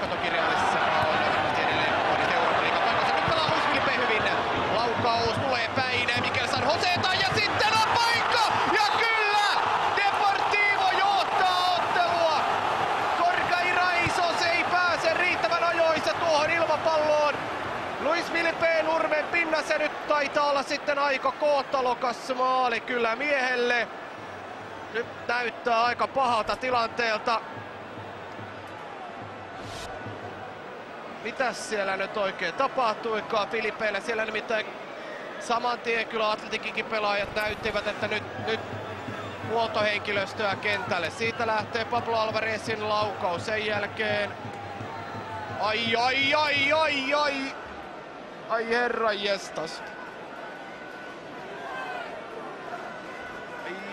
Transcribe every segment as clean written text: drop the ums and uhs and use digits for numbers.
katokirjallisessa on varmasti edelleen vuodet Eurooppa-liigan paikassa. Nyt pelaa Luis Filipe hyvin. Laukaus tulee päin Mikel San Joselta ja sitten on paikka! Ja kyllä! Deportivo johtaa ottelua! Gorka Iraisos ei pääse riittävän ajoissa tuohon ilmapalloon. Luis Filipe nurmen pinnassa, nyt taitaa olla sitten aika kohtalokas maali kyllä miehelle. Nyt näyttää aika pahalta tilanteelta. Mitäs siellä nyt oikein tapahtuikaan Filipeille? Siellä nimittäin saman tien kyllä Atletikinkin pelaajat näyttivät, että nyt huoltohenkilöstöä kentälle. Siitä lähtee Pablo Alvarezin laukaus. Sen jälkeen... Ai herranjestas.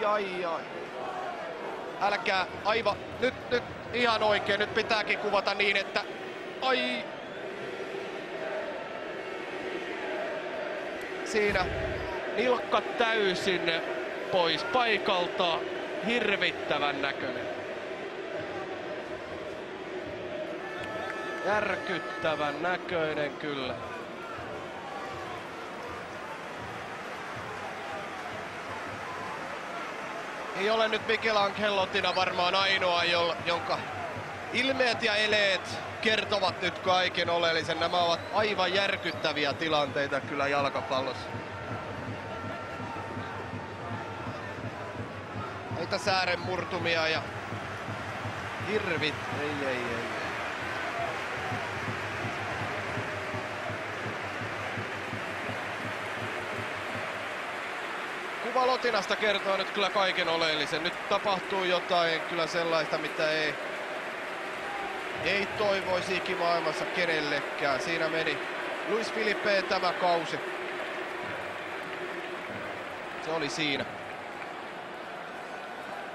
Ai. Älkää aivan. Nyt ihan oikein. Nyt pitääkin kuvata niin, että... Ai. Siinä nilkka täysin pois paikalta. Hirvittävän näköinen. Järkyttävän näköinen kyllä. Ei ole nyt Mikel Ancelotina varmaan ainoa, jonka ilmeet ja eleet kertovat nyt kaiken oleellisen. Nämä ovat aivan järkyttäviä tilanteita kyllä jalkapallossa. Näitä säären murtumia ja hirvit. Ei. Kuva Lotinasta kertoo nyt kyllä kaiken oleellisen. Nyt tapahtuu jotain kyllä sellaista, mitä ei toivoisi ikimaailmassa kenellekään. Siinä meni Luis Filipe tämä kausi. Se oli siinä.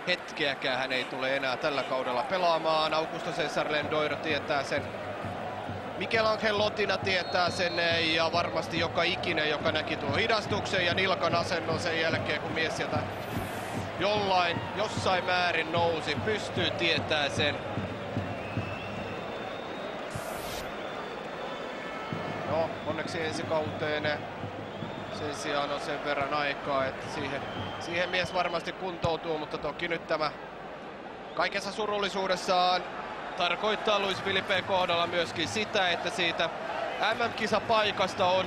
Hetkeäkään hän ei tule enää tällä kaudella pelaamaan. Augusto César Lendoiro tietää sen. Mikel Ancelotina tietää sen ja varmasti joka ikinen, joka näki tuon hidastuksen ja nilkan asennon sen jälkeen, kun mies sieltä jossain määrin nousi, pystyy tietää sen. No, onneksi ensi kauteen sen sijaan on sen verran aikaa, että siihen mies varmasti kuntoutuu, mutta toki nyt tämä kaikessa surullisuudessaan tarkoittaa Luis Filipe kohdalla myöskin sitä, että siitä MM-kisapaikasta on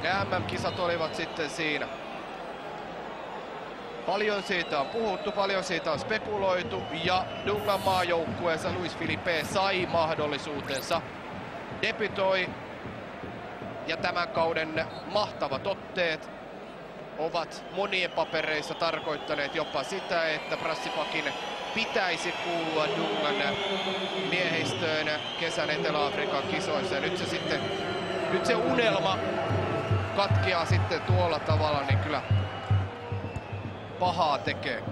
ja MM-kisat olivat sitten siinä. Paljon siitä on puhuttu, paljon siitä on spekuloitu ja Dungan maajoukkueessa Luis Filipe sai mahdollisuutensa. Debytoi ja tämän kauden mahtavat otteet ovat monien papereissa tarkoittaneet jopa sitä, että brassipakin pitäisi kuulua Dungan miehistöön kesän Etelä-Afrikan kisoissa. Ja nyt se unelma katkeaa sitten tuolla tavalla, niin kyllä pahaa tekee.